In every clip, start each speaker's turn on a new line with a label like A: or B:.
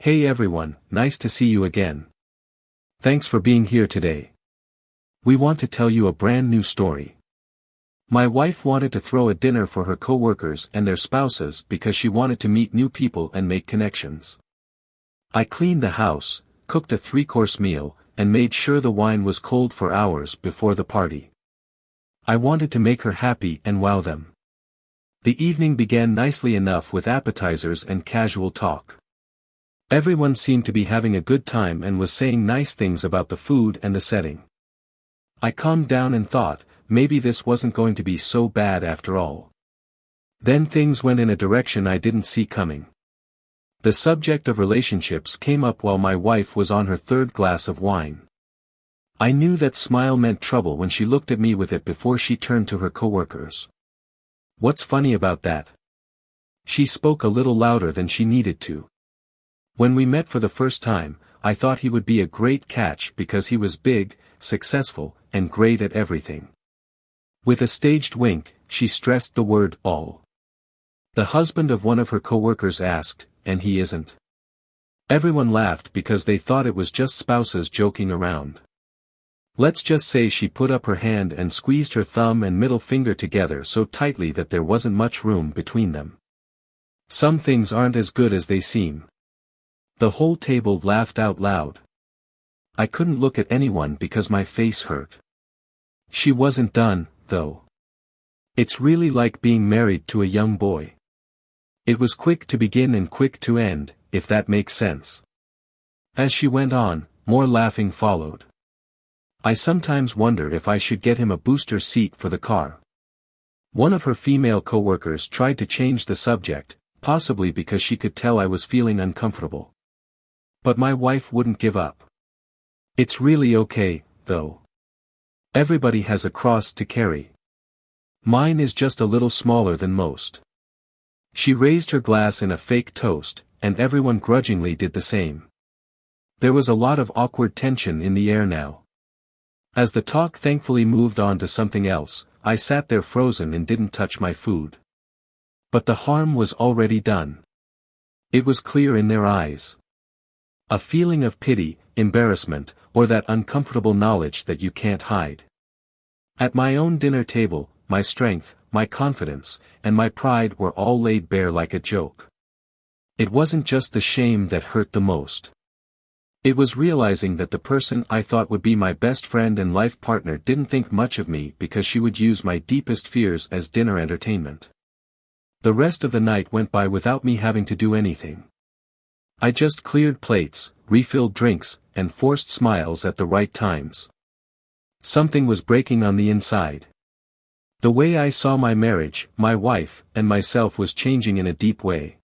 A: Hey everyone, nice to see you again. Thanks for being here today. We want to tell you a brand new story. My wife wanted to throw a dinner for her coworkers and their spouses because she wanted to meet new people and make connections. I cleaned the house, cooked a 3-course meal, and made sure the wine was cold for hours before the party. I wanted to make her happy and wow them. The evening began nicely enough with appetizers and casual talk. Everyone seemed to be having a good time and was saying nice things about the food and the setting. I calmed down and thought, maybe this wasn't going to be so bad after all. Then things went in a direction I didn't see coming. The subject of relationships came up while my wife was on her 3rd glass of wine. I knew that smile meant trouble when she looked at me with it before she turned to her coworkers. What's funny about that? She spoke a little louder than she needed to. When we met for the first time, I thought he would be a great catch because he was big, successful, and great at everything. With a staged wink, she stressed the word all. The husband of one of her coworkers asked, "And he isn't?" Everyone laughed because they thought it was just spouses joking around. Let's just say she put up her hand and squeezed her thumb and middle finger together so tightly that there wasn't much room between them. Some things aren't as good as they seem. The whole table laughed out loud. I couldn't look at anyone because my face hurt. She wasn't done, though. It's really like being married to a young boy. It was quick to begin and quick to end, if that makes sense. As she went on, more laughing followed. I sometimes wonder if I should get him a booster seat for the car. One of her female coworkers tried to change the subject, possibly because she could tell I was feeling uncomfortable. But my wife wouldn't give up. It's really okay, though. Everybody has a cross to carry. Mine is just a little smaller than most. She raised her glass in a fake toast, and everyone grudgingly did the same. There was a lot of awkward tension in the air now. As the talk thankfully moved on to something else, I sat there frozen and didn't touch my food. But the harm was already done. It was clear in their eyes. A feeling of pity, embarrassment, or that uncomfortable knowledge that you can't hide. At my own dinner table, my strength, my confidence, and my pride were all laid bare like a joke. It wasn't just the shame that hurt the most. It was realizing that the person I thought would be my best friend and life partner didn't think much of me because she would use my deepest fears as dinner entertainment. The rest of the night went by without me having to do anything. I just cleared plates, refilled drinks, and forced smiles at the right times. Something was breaking on the inside. The way I saw my marriage, my wife, and myself was changing in a deep way.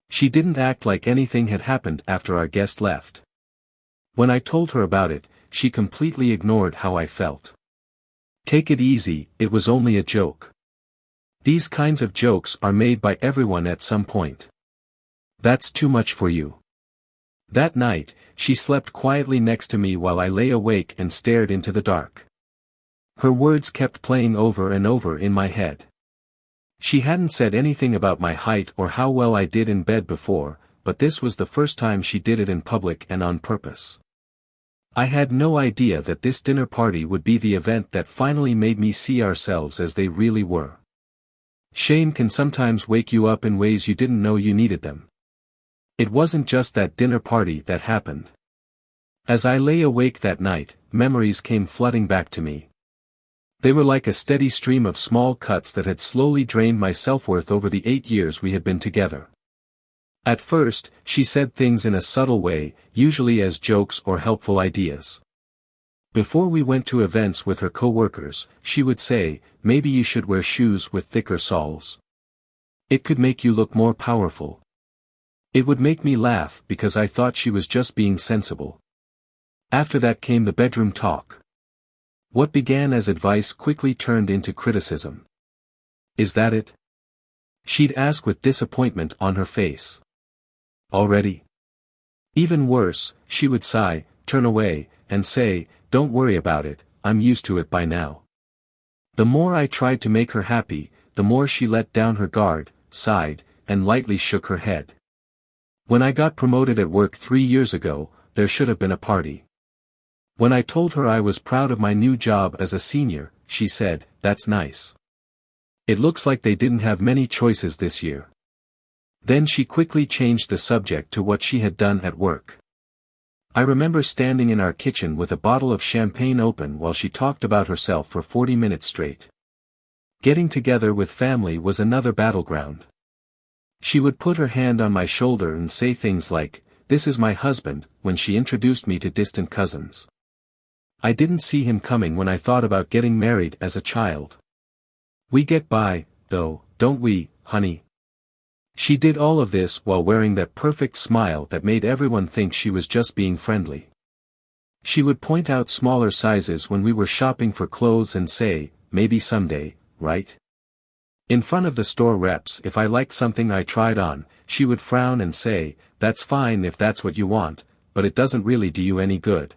A: She didn't act like anything had happened after our guest left. When I told her about it, she completely ignored how I felt. Take it easy, it was only a joke. These kinds of jokes are made by everyone at some point. That's too much for you. That night, she slept quietly next to me while I lay awake and stared into the dark. Her words kept playing over and over in my head. She hadn't said anything about my height or how well I did in bed before, but this was the first time she did it in public and on purpose. I had no idea that this dinner party would be the event that finally made me see ourselves as they really were. Shame can sometimes wake you up in ways you didn't know you needed them. It wasn't just that dinner party that happened. As I lay awake that night, memories came flooding back to me. They were like a steady stream of small cuts that had slowly drained my self-worth over the 8 years we had been together. At first, she said things in a subtle way, usually as jokes or helpful ideas. Before we went to events with her coworkers, she would say, "Maybe you should wear shoes with thicker soles. It could make you look more powerful." It would make me laugh because I thought she was just being sensible. After that came the bedroom talk. What began as advice quickly turned into criticism. "Is that it?" She'd ask with disappointment on her face. "Already?" Even worse, she would sigh, turn away, and say, "Don't worry about it, I'm used to it by now." The more I tried to make her happy, the more she let down her guard, sighed, and lightly shook her head. When I got promoted at work 3 years ago, there should have been a party. When I told her I was proud of my new job as a senior, she said, "That's nice. It looks like they didn't have many choices this year." Then she quickly changed the subject to what she had done at work. I remember standing in our kitchen with a bottle of champagne open while she talked about herself for 40 minutes straight. Getting together with family was another battleground. She would put her hand on my shoulder and say things like, "This is my husband," when she introduced me to distant cousins. I didn't see him coming when I thought about getting married as a child. "We get by, though, don't we, honey?" She did all of this while wearing that perfect smile that made everyone think she was just being friendly. She would point out smaller sizes when we were shopping for clothes and say, "Maybe someday, right?" In front of the store reps, if I liked something I tried on, she would frown and say, "That's fine if that's what you want, but it doesn't really do you any good."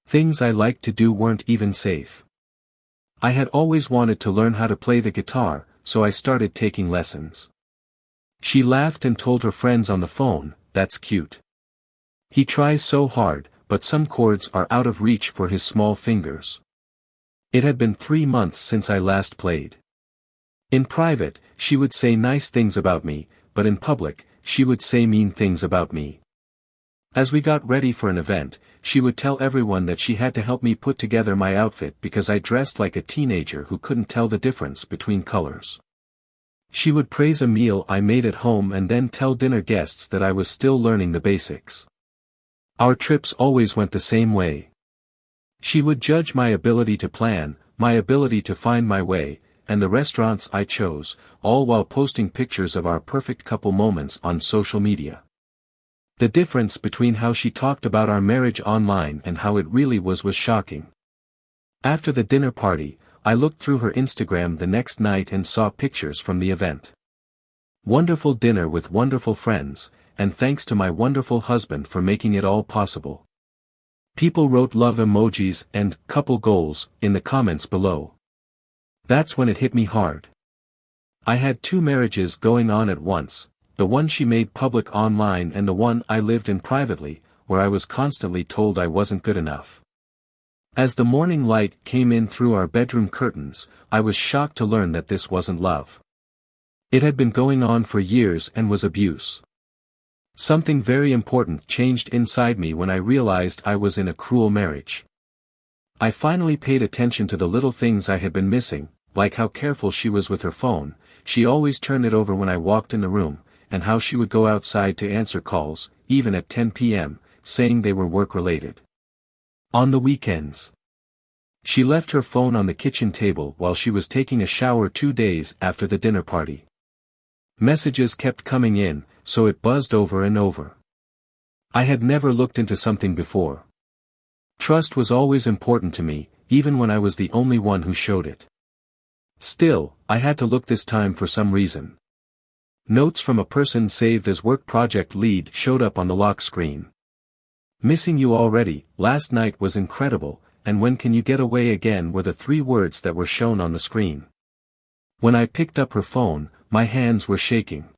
A: Things I liked to do weren't even safe. I had always wanted to learn how to play the guitar, so I started taking lessons. She laughed and told her friends on the phone, "That's cute. He tries so hard, but some chords are out of reach for his small fingers." It had been 3 months since I last played. In private, she would say nice things about me, but in public, she would say mean things about me. As we got ready for an event, she would tell everyone that she had to help me put together my outfit because I dressed like a teenager who couldn't tell the difference between colors. She would praise a meal I made at home and then tell dinner guests that I was still learning the basics. Our trips always went the same way. She would judge my ability to plan, my ability to find my way, and the restaurants I chose, all while posting pictures of our perfect couple moments on social media. The difference between how she talked about our marriage online and how it really was shocking. After the dinner party, I looked through her Instagram the next night and saw pictures from the event. Wonderful dinner with wonderful friends, and thanks to my wonderful husband for making it all possible. People wrote love emojis and couple goals in the comments below. That's when it hit me hard. I had 2 marriages going on at once, the one she made public online and the one I lived in privately, where I was constantly told I wasn't good enough. As the morning light came in through our bedroom curtains, I was shocked to learn that this wasn't love. It had been going on for years and was abuse. Something very important changed inside me when I realized I was in a cruel marriage. I finally paid attention to the little things I had been missing, like how careful she was with her phone, she always turned it over when I walked in the room, and how she would go outside to answer calls, even at 10 p.m., saying they were work-related. On the weekends, she left her phone on the kitchen table while she was taking a shower 2 days after the dinner party. Messages kept coming in, so it buzzed over and over. I had never looked into something before. Trust was always important to me, even when I was the only one who showed it. Still, I had to look this time for some reason. Notes from a person saved as work project lead showed up on the lock screen. "Missing you already, last night was incredible, and when can you get away again" were the 3 words that were shown on the screen. When I picked up her phone, my hands were shaking.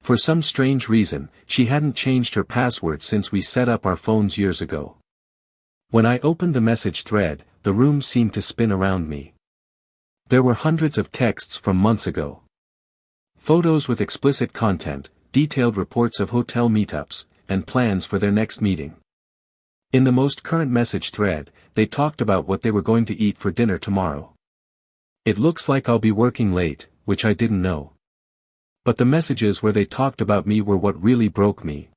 A: For some strange reason, she hadn't changed her password since we set up our phones years ago. When I opened the message thread, the room seemed to spin around me. There were hundreds of texts from months ago. Photos with explicit content, detailed reports of hotel meetups, and plans for their next meeting. In the most current message thread, they talked about what they were going to eat for dinner tomorrow. "It looks like I'll be working late," which I didn't know. But the messages where they talked about me were what really broke me.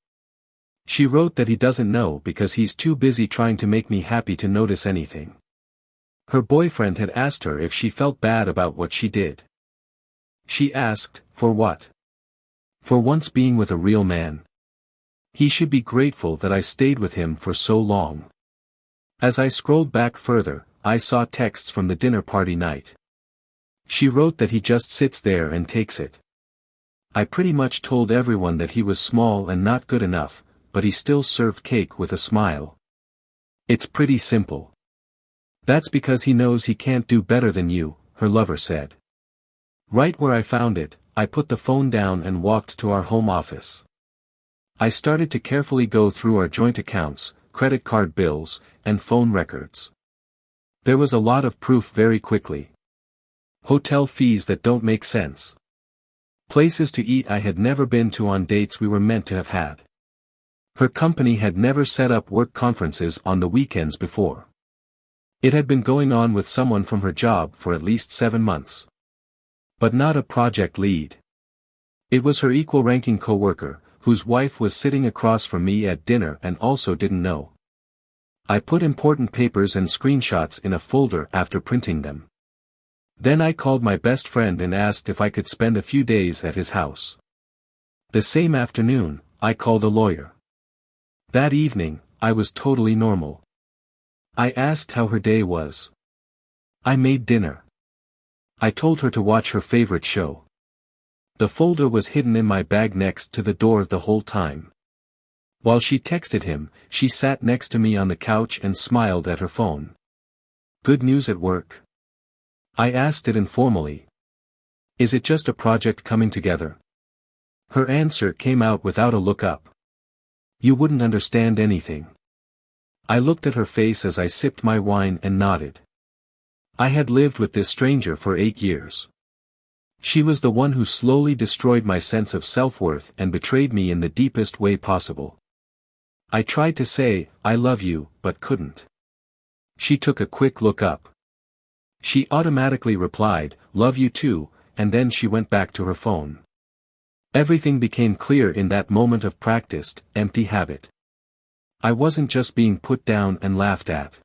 A: She wrote that he doesn't know because he's too busy trying to make me happy to notice anything. Her boyfriend had asked her if she felt bad about what she did. She asked, for what? For once being with a real man. He should be grateful that I stayed with him for so long. As I scrolled back further, I saw texts from the dinner party night. She wrote that he just sits there and takes it. I pretty much told everyone that he was small and not good enough, but he still served cake with a smile. "It's pretty simple. That's because he knows he can't do better than you," her lover said. Right where I found it, I put the phone down and walked to our home office. I started to carefully go through our joint accounts, credit card bills, and phone records. There was a lot of proof very quickly. Hotel fees that don't make sense. Places to eat I had never been to on dates we were meant to have had. Her company had never set up work conferences on the weekends before. It had been going on with someone from her job for at least 7 months. But not a project lead. It was her equal-ranking coworker, whose wife was sitting across from me at dinner and also didn't know. I put important papers and screenshots in a folder after printing them. Then I called my best friend and asked if I could spend a few days at his house. The same afternoon, I called a lawyer. That evening, I was totally normal. I asked how her day was. I made dinner. I told her to watch her favorite show. The folder was hidden in my bag next to the door the whole time. While she texted him, she sat next to me on the couch and smiled at her phone. Good news at work? I asked it informally. Is it just a project coming together? Her answer came out without a look up. You wouldn't understand anything. I looked at her face as I sipped my wine and nodded. I had lived with this stranger for 8 years. She was the one who slowly destroyed my sense of self-worth and betrayed me in the deepest way possible. I tried to say, I love you, but couldn't. She took a quick look up. She automatically replied, love you too, and then she went back to her phone. Everything became clear in that moment of practiced, empty habit. I wasn't just being put down and laughed at.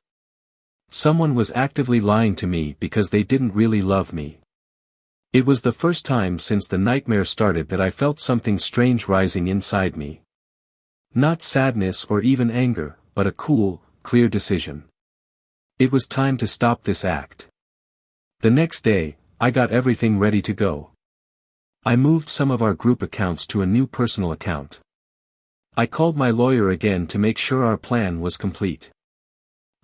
A: Someone was actively lying to me because they didn't really love me. It was the first time since the nightmare started that I felt something strange rising inside me. Not sadness or even anger, but a cool, clear decision. It was time to stop this act. The next day, I got everything ready to go. I moved some of our group accounts to a new personal account. I called my lawyer again to make sure our plan was complete.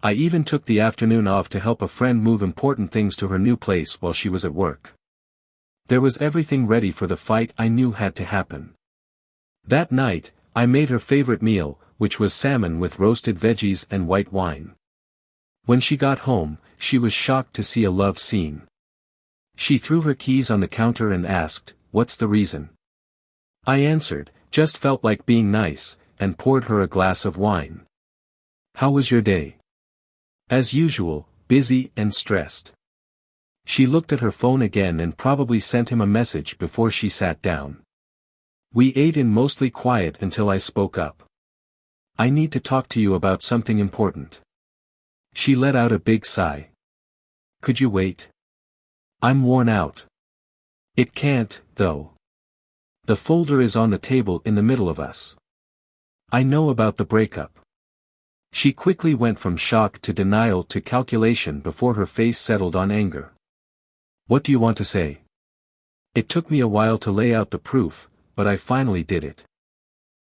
A: I even took the afternoon off to help a friend move important things to her new place while she was at work. There was everything ready for the fight I knew had to happen. That night, I made her favorite meal, which was salmon with roasted veggies and white wine. When she got home, she was shocked to see a love scene. She threw her keys on the counter and asked, "What's the reason?" I answered, "Just felt like being nice," and poured her a glass of wine. "How was your day?" "As usual, busy and stressed." She looked at her phone again and probably sent him a message before she sat down. We ate in mostly quiet until I spoke up. "I need to talk to you about something important." She let out a big sigh. "Could you wait? I'm worn out." "It can't, though. The folder is on the table in the middle of us. I know about the breakup." She quickly went from shock to denial to calculation before her face settled on anger. "What do you want to say?" It took me a while to lay out the proof, but I finally did it.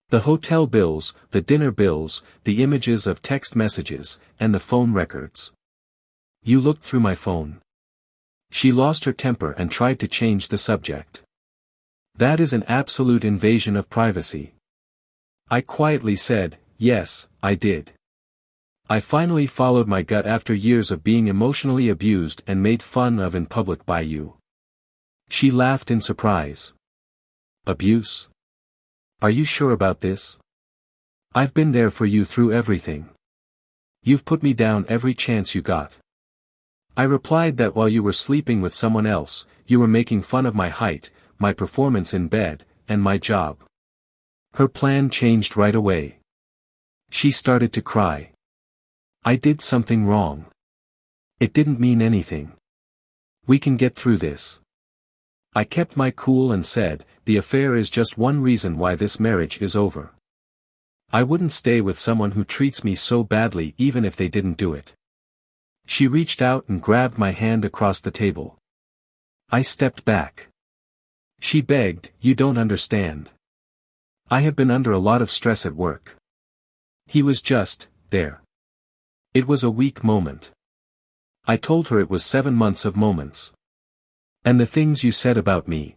A: The hotel bills, the dinner bills, the images of text messages, and the phone records. "You looked through my phone." She lost her temper and tried to change the subject. "That is an absolute invasion of privacy." I quietly said, "Yes, I did. I finally followed my gut after years of being emotionally abused and made fun of in public by you." She laughed in surprise. "Abuse? Are you sure about this? I've been there for you through everything. You've put me down every chance you got." I replied that while you were sleeping with someone else, you were making fun of my height, my performance in bed, and my job. Her plan changed right away. She started to cry. "I did something wrong. It didn't mean anything. We can get through this." I kept my cool and said, "The affair is just one reason why this marriage is over. I wouldn't stay with someone who treats me so badly even if they didn't do it." She reached out and grabbed my hand across the table. I stepped back. She begged, "You don't understand. I have been under a lot of stress at work." He was just there. It was a weak moment. I told her it was 7 months of moments. "And the things you said about me."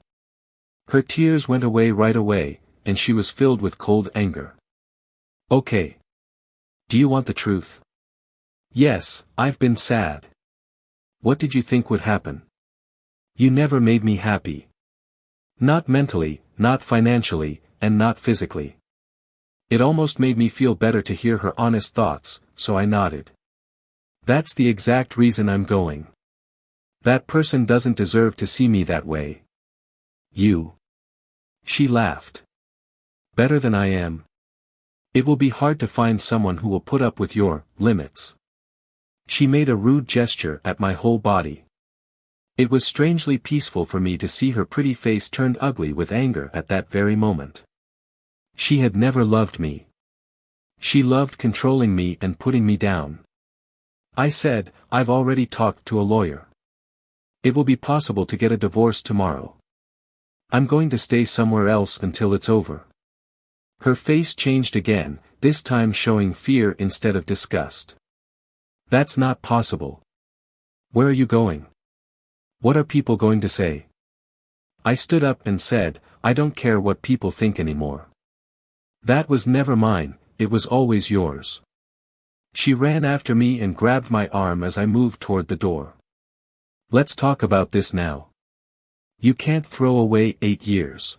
A: Her tears went away right away, and she was filled with cold anger. Okay. Do you want the truth? Yes, I've been sad. What did you think would happen? You never made me happy. Not mentally, not financially, and not physically. It almost made me feel better to hear her honest thoughts, so I nodded. That's the exact reason I'm going. That person doesn't deserve to see me that way. You. She laughed. Better than I am. It will be hard to find someone who will put up with your limits. She made a rude gesture at my whole body. It was strangely peaceful for me to see her pretty face turned ugly with anger at that very moment. She had never loved me. She loved controlling me and putting me down. I said, I've already talked to a lawyer. It will be possible to get a divorce tomorrow. I'm going to stay somewhere else until it's over. Her face changed again, this time showing fear instead of disgust. That's not possible. Where are you going? What are people going to say? I stood up and said, I don't care what people think anymore. That was never mine, it was always yours. She ran after me and grabbed my arm as I moved toward the door. Let's talk about this now. You can't throw away 8 years.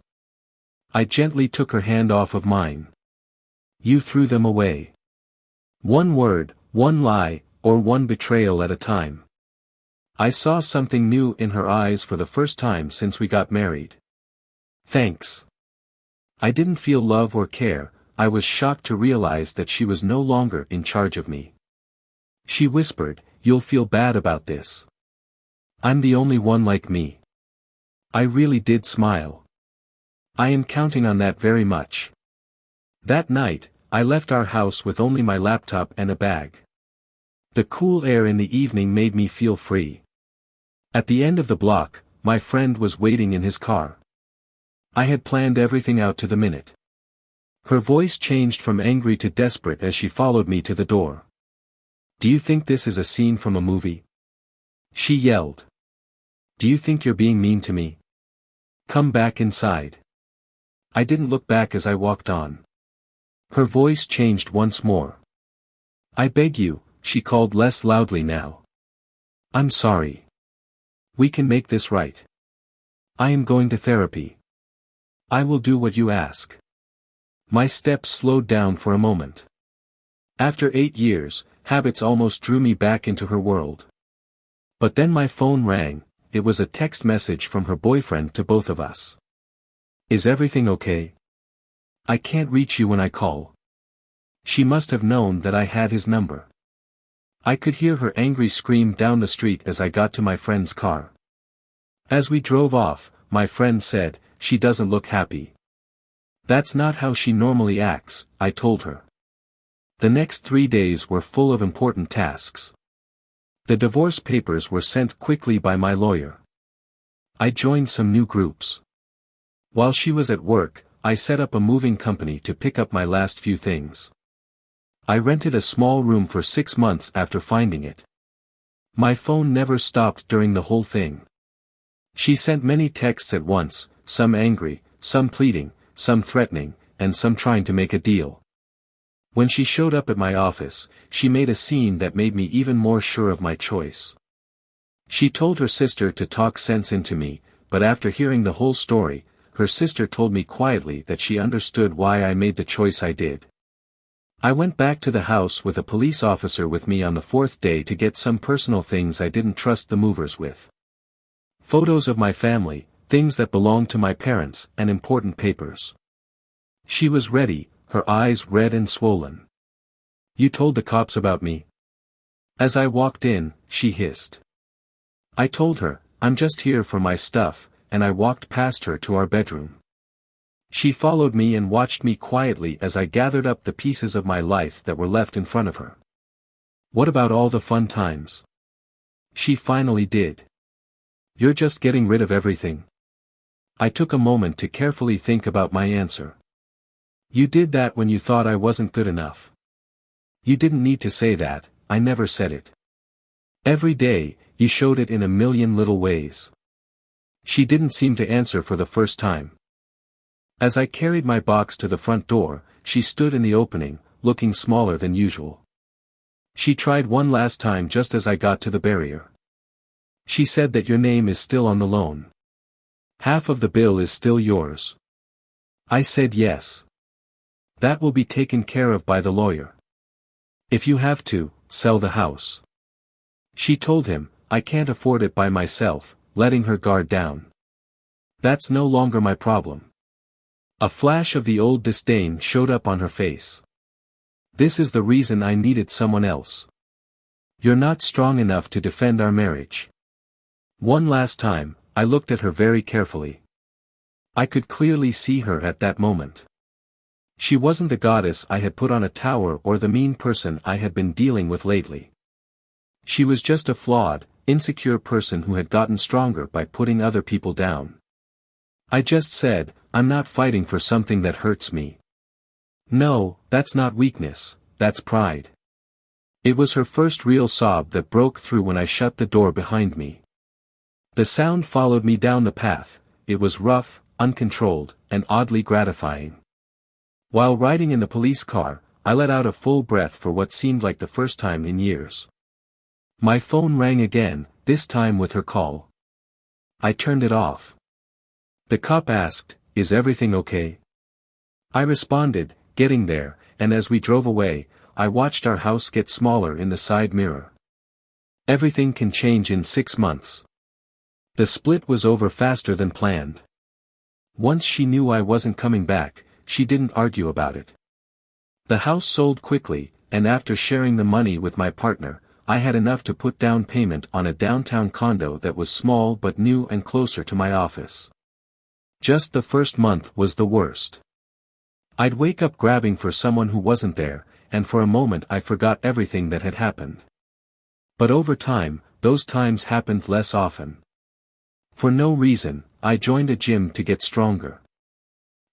A: I gently took her hand off of mine. You threw them away. One word, one lie, or one betrayal at a time. I saw something new in her eyes for the first time since we got married. Thanks. I didn't feel love or care, I was shocked to realize that she was no longer in charge of me. She whispered, you'll feel bad about this. I'm the only one like me. I really did smile. I am counting on that very much. That night, I left our house with only my laptop and a bag. The cool air in the evening made me feel free. At the end of the block, my friend was waiting in his car. I had planned everything out to the minute. Her voice changed from angry to desperate as she followed me to the door. Do you think this is a scene from a movie? She yelled. Do you think you're being mean to me? Come back inside. I didn't look back as I walked on. Her voice changed once more. I beg you, she called less loudly now. I'm sorry. We can make this right. I am going to therapy. I will do what you ask. My steps slowed down for a moment. After 8 years, habits almost drew me back into her world. But then my phone rang, it was a text message from her boyfriend to both of us. Is everything okay? I can't reach you when I call. She must have known that I had his number. I could hear her angry scream down the street as I got to my friend's car. As we drove off, my friend said, she doesn't look happy. That's not how she normally acts, I told her. The next 3 days were full of important tasks. The divorce papers were sent quickly by my lawyer. I joined some new groups. While she was at work, I set up a moving company to pick up my last few things. I rented a small room for 6 months after finding it. My phone never stopped during the whole thing. She sent many texts at once, some angry, some pleading, some threatening, and some trying to make a deal. When she showed up at my office, she made a scene that made me even more sure of my choice. She told her sister to talk sense into me, but after hearing the whole story, her sister told me quietly that she understood why I made the choice I did. I went back to the house with a police officer with me on the 4th day to get some personal things I didn't trust the movers with. Photos of my family, things that belonged to my parents, and important papers. She was ready, her eyes red and swollen. You told the cops about me? As I walked in, she hissed. I told her, I'm just here for my stuff, and I walked past her to our bedroom. She followed me and watched me quietly as I gathered up the pieces of my life that were left in front of her. What about all the fun times? She finally did. You're just getting rid of everything. I took a moment to carefully think about my answer. You did that when you thought I wasn't good enough. You didn't need to say that, I never said it. Every day, you showed it in a million little ways. She didn't seem to answer for the first time. As I carried my box to the front door, she stood in the opening, looking smaller than usual. She tried one last time just as I got to the barrier. She said that your name is still on the loan. Half of the bill is still yours. I said yes. That will be taken care of by the lawyer. If you have to, sell the house. She told him, I can't afford it by myself, letting her guard down. That's no longer my problem. A flash of the old disdain showed up on her face. This is the reason I needed someone else. You're not strong enough to defend our marriage. One last time, I looked at her very carefully. I could clearly see her at that moment. She wasn't the goddess I had put on a tower or the mean person I had been dealing with lately. She was just a flawed, insecure person who had gotten stronger by putting other people down. I just said, I'm not fighting for something that hurts me. No, that's not weakness, that's pride. It was her first real sob that broke through when I shut the door behind me. The sound followed me down the path. It was rough, uncontrolled, and oddly gratifying. While riding in the police car, I let out a full breath for what seemed like the first time in years. My phone rang again, this time with her call. I turned it off. The cop asked, "Is everything okay?" I responded, getting there, and as we drove away, I watched our house get smaller in the side mirror. Everything can change in 6 months. The split was over faster than planned. Once she knew I wasn't coming back, she didn't argue about it. The house sold quickly, and after sharing the money with my partner, I had enough to put down payment on a downtown condo that was small but new and closer to my office. Just the first month was the worst. I'd wake up grabbing for someone who wasn't there, and for a moment I forgot everything that had happened. But over time, those times happened less often. For no reason, I joined a gym to get stronger.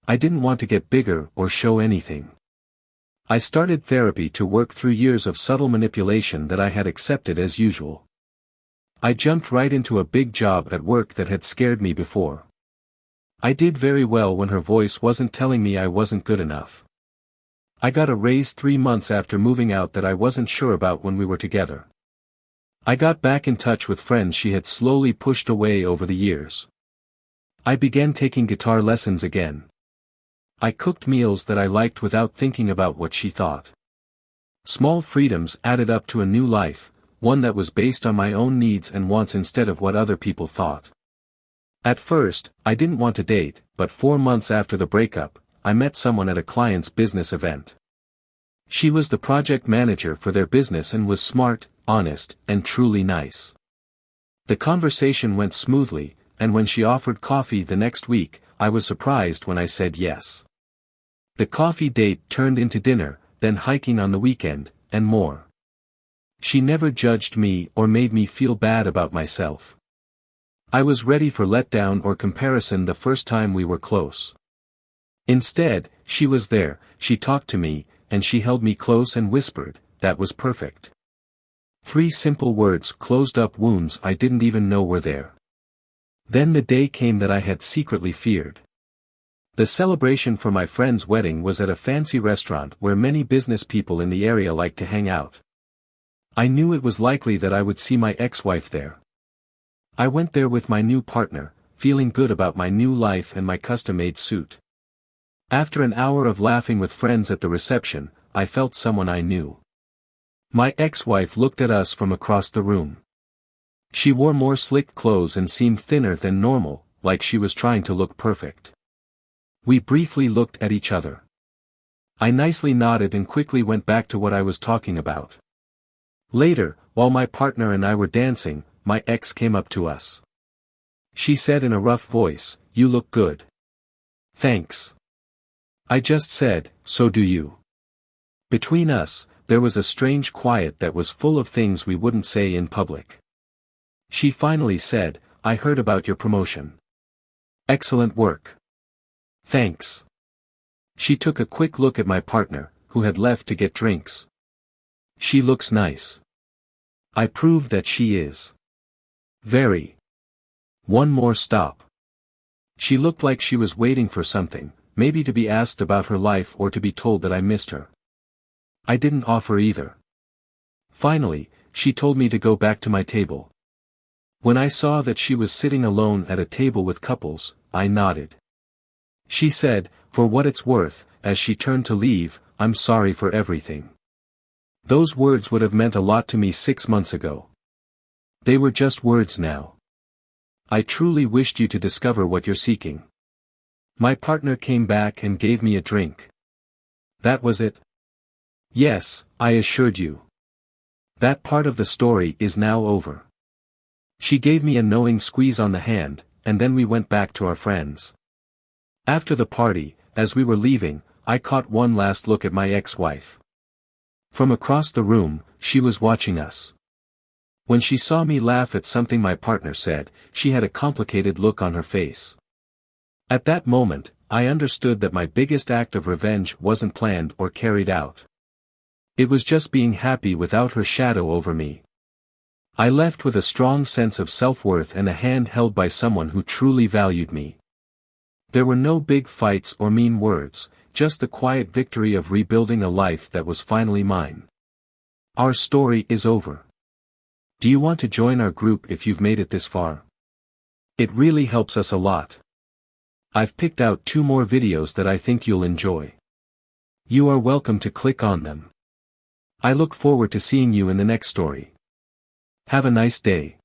A: I didn't want to get bigger or show anything. I started therapy to work through years of subtle manipulation that I had accepted as usual. I jumped right into a big job at work that had scared me before. I did very well when her voice wasn't telling me I wasn't good enough. I got a raise 3 months after moving out that I wasn't sure about when we were together. I got back in touch with friends she had slowly pushed away over the years. I began taking guitar lessons again. I cooked meals that I liked without thinking about what she thought. Small freedoms added up to a new life, one that was based on my own needs and wants instead of what other people thought. At first, I didn't want to date, but 4 months after the breakup, I met someone at a client's business event. She was the project manager for their business and was smart, honest, and truly nice. The conversation went smoothly, and when she offered coffee the next week, I was surprised when I said yes. The coffee date turned into dinner, then hiking on the weekend, and more. She never judged me or made me feel bad about myself. I was ready for letdown or comparison the first time we were close. Instead, she was there, she talked to me, and she held me close and whispered, "That was perfect." 3 simple words closed up wounds I didn't even know were there. Then the day came that I had secretly feared. The celebration for my friend's wedding was at a fancy restaurant where many business people in the area liked to hang out. I knew it was likely that I would see my ex-wife there. I went there with my new partner, feeling good about my new life and my custom-made suit. After an hour of laughing with friends at the reception, I felt someone I knew. My ex-wife looked at us from across the room. She wore more slick clothes and seemed thinner than normal, like she was trying to look perfect. We briefly looked at each other. I nicely nodded and quickly went back to what I was talking about. Later, while my partner and I were dancing, my ex came up to us. She said in a rough voice, "You look good." "Thanks." I just said, "So do you." Between us, there was a strange quiet that was full of things we wouldn't say in public. She finally said, "I heard about your promotion. Excellent work." "Thanks." She took a quick look at my partner, who had left to get drinks. "She looks nice." I proved that she is. Very. One more stop. She looked like she was waiting for something, maybe to be asked about her life or to be told that I missed her. I didn't offer either. Finally, she told me to go back to my table. When I saw that she was sitting alone at a table with couples, I nodded. She said, "For what it's worth," as she turned to leave, "I'm sorry for everything." Those words would have meant a lot to me 6 months ago. They were just words now. I truly wished you to discover what you're seeking. My partner came back and gave me a drink. That was it? Yes, I assured you. That part of the story is now over. She gave me a knowing squeeze on the hand, and then we went back to our friends. After the party, as we were leaving, I caught one last look at my ex-wife. From across the room, she was watching us. When she saw me laugh at something my partner said, she had a complicated look on her face. At that moment, I understood that my biggest act of revenge wasn't planned or carried out. It was just being happy without her shadow over me. I left with a strong sense of self-worth and a hand held by someone who truly valued me. There were no big fights or mean words, just the quiet victory of rebuilding a life that was finally mine. Our story is over. Do you want to join our group if you've made it this far? It really helps us a lot. I've picked out 2 more videos that I think you'll enjoy. You are welcome to click on them. I look forward to seeing you in the next story. Have a nice day.